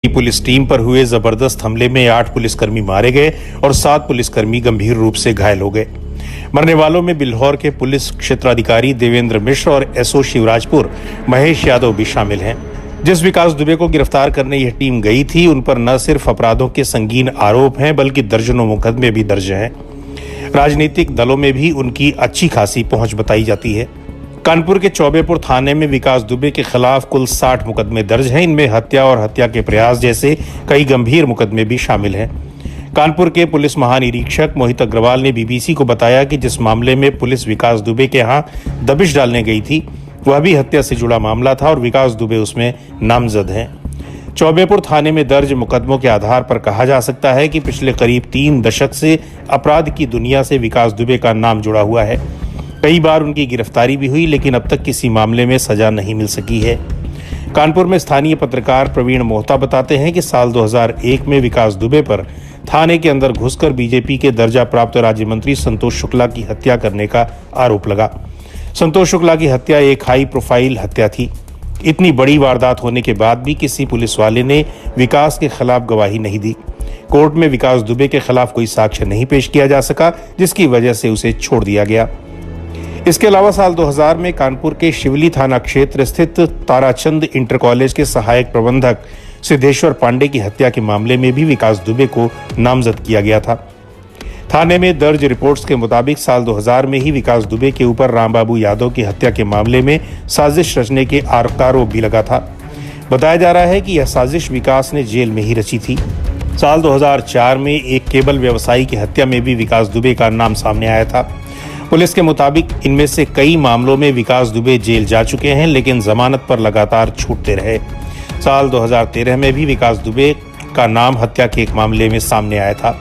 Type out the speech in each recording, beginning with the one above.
की police team पर हुए जबरदस्त हमले में 8 पुलिसकर्मी मारे गए और 7 पुलिसकर्मी गंभीर रूप से घायल हो गए। मरने वालों में बिल्हौर के पुलिस क्षेत्राधिकारी देवेंद्र मिश्र और एसओ शिवराजपुर महेश यादव भी शामिल हैं। जिस विकास दुबे को गिरफ्तार करने यह टीम गई थी, उन पर न सिर्फ अपराधों के संगीन आरोप हैं, बल्कि दर्जनों मुकदमे भी दर्ज हैं। राजनीतिक दलों में भी उनकी अच्छी खासी पहुंच बताई जाती है। कानपुर के चौबेपुर थाने में विकास दुबे के खिलाफ कुल 60 मुकदमे दर्ज हैं। इनमें हत्या और हत्या के प्रयास जैसे कई गंभीर मुकदमे भी शामिल हैं। कानपुर के पुलिस महानिरीक्षक मोहित अग्रवाल ने बीबीसी को बताया कि जिस मामले में पुलिस विकास दुबे के यहाँ दबिश डालने गई थी, वह भी हत्या से जुड़ा मामला था और विकास दुबे उसमें नामजद हैं। चौबेपुर थाने में दर्ज मुकदमों के आधार पर कहा जा सकता है कि पिछले करीब 3 दशक से अपराध की दुनिया से विकास दुबे का नाम जुड़ा हुआ है। कई बार उनकी गिरफ्तारी भी हुई, लेकिन अब तक किसी मामले में सजा नहीं मिल सकी है। कानपुर में स्थानीय पत्रकार प्रवीण मोहता बताते हैं कि साल 2001 में विकास दुबे पर थाने के अंदर घुसकर बीजेपी के दर्जा प्राप्त राज्य मंत्री संतोष शुक्ला की हत्या करने का आरोप लगा। संतोष शुक्ला की हत्या एक हाई प्रोफाइल हत्या थी। इतनी बड़ी वारदात होने के बाद भी किसी पुलिस वाले ने विकास के खिलाफ गवाही नहीं दी। कोर्ट में विकास दुबे के खिलाफ कोई साक्ष्य नहीं पेश किया जा सका, जिसकी वजह से उसे छोड़ दिया गया। इसके अलावा साल 2000 में कानपुर के शिवली थाना क्षेत्र स्थित ताराचंद इंटर कॉलेज के सहायक प्रबंधक सिद्धेश्वर पांडे की हत्या के मामले में भी विकास दुबे को नामजद किया गया था। थाने में दर्ज रिपोर्ट्स के मुताबिक साल 2000 में ही विकास दुबे के ऊपर रामबाबू यादव की हत्या के मामले में साजिश रचने के आरोप भी लगा था। बताया जा रहा है कि यह साजिश विकास ने जेल में ही रची थी। साल 2004 में एक केबल व्यवसायी की हत्या में भी विकास दुबे का नाम सामने आया था। पुलिस के मुताबिक इनमें से कई मामलों में विकास दुबे जेल जा चुके हैं, लेकिन जमानत पर लगातार छूटते रहे। साल 2013 में भी विकास दुबे का नाम हत्या के एक मामले में सामने आया था।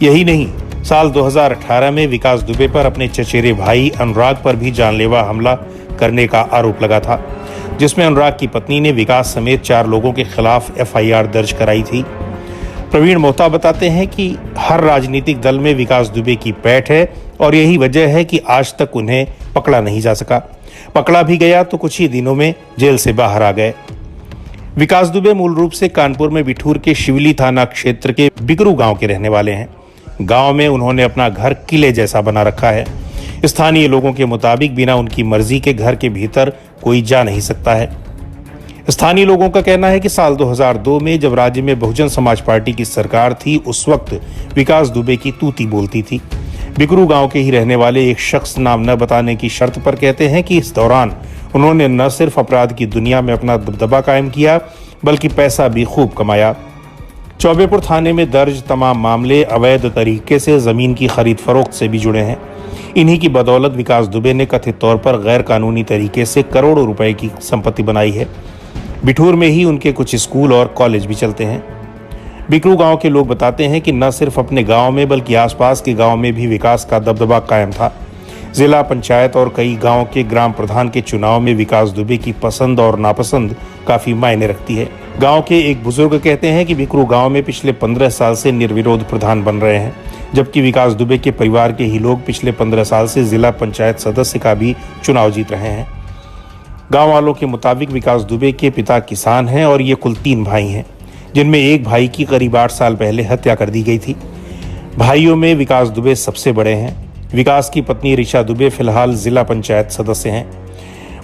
यही नहीं, साल 2018 में विकास दुबे पर अपने चचेरे भाई अनुराग पर भी जानलेवा हमला करने का आरोप लगा था, जिसमें अनुराग की पत्नी ने विकास समेत 4 लोगों के खिलाफ एफआईआर दर्ज कराई थी। प्रवीण मोहता बताते हैं कि हर राजनीतिक दल में विकास दुबे की पैठ है और यही वजह है कि आज तक उन्हें पकड़ा नहीं जा सका। पकड़ा भी गया तो कुछ ही दिनों में जेल से बाहर आ गए। विकास दुबे मूल रूप से कानपुर में बिठूर के शिवली थाना क्षेत्र के बिकरू गांव के रहने वाले हैं। गांव में उन्होंने अपना घर किले जैसा बना रखा है। स्थानीय लोगों के मुताबिक बिना उनकी मर्जी के घर के भीतर कोई जा नहीं सकता है। स्थानीय लोगों का कहना है कि साल 2002 में जब राज्य में बहुजन समाज पार्टी की सरकार थी, उस वक्त विकास दुबे की तूती बोलती थी। बिकरू गांव के ही रहने वाले एक शख्स नाम न बताने की शर्त पर कहते हैं कि इस दौरान उन्होंने न सिर्फ अपराध की दुनिया में अपना दबदबा कायम किया, बल्कि पैसा भी खूब कमाया। चौबेपुर थाने में दर्ज तमाम मामले अवैध तरीके से जमीन की खरीद फरोख्त से भी जुड़े हैं। इन्हीं की बदौलत विकास दुबे ने कथित तौर पर गैर कानूनी तरीके से करोड़ों रुपए की संपत्ति बनाई है। बिठूर में ही उनके कुछ स्कूल और कॉलेज भी चलते हैं। बिकरू गांव के लोग बताते हैं कि न सिर्फ अपने गांव में बल्कि आसपास के गांव में भी विकास का दबदबा कायम था। जिला पंचायत और कई गांव के ग्राम प्रधान के चुनाव में विकास दुबे की पसंद और नापसंद काफी मायने रखती है। गांव के एक बुजुर्ग कहते हैं कि बिकरू गांव में पिछले 15 साल से निर्विरोध प्रधान बन रहे हैं, जबकि विकास दुबे के परिवार के ही लोग पिछले 15 साल से जिला पंचायत सदस्य का भी चुनाव जीत रहे हैं। गांव वालों के मुताबिक विकास दुबे के पिता किसान हैं और ये कुल 3 भाई हैं, जिनमें एक भाई की करीब 8 साल पहले हत्या कर दी गई थी। भाइयों में विकास दुबे सबसे बड़े हैं। विकास की पत्नी ऋचा दुबे फिलहाल जिला पंचायत सदस्य हैं।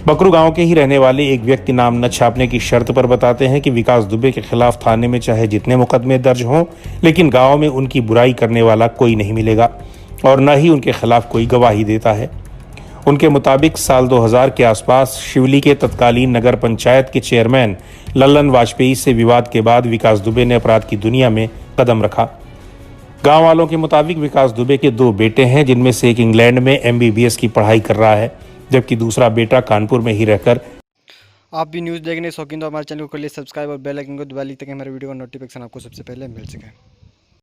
बकरू गांव के ही रहने वाले एक व्यक्ति नाम न छापने की शर्त पर बताते हैं कि विकास दुबे के खिलाफ थाने में चाहे जितने मुकदमे दर्ज हों, लेकिन गांव में उनकी बुराई करने वाला कोई नहीं मिलेगा और न ही उनके खिलाफ कोई गवाही देता है। उनके मुताबिक साल 2000 के आसपास शिवली के तत्कालीन नगर पंचायत के चेयरमैन लल्लन वाजपेयी से विवाद के बाद विकास दुबे ने अपराध की दुनिया में कदम रखा। गांव वालों के मुताबिक विकास दुबे के 2 बेटे हैं, जिनमें से एक इंग्लैंड में MBBS की पढ़ाई कर रहा है, जबकि दूसरा बेटा कानपुर में ही रहकर। आप भी न्यूज़ देखने शौकीन तो हमारे चैनल को कर लिए सब्सक्राइब और बेल आइकन को दबा ली ताकि हमारे वीडियो का नोटिफिकेशन आपको सबसे पहले मिल सके।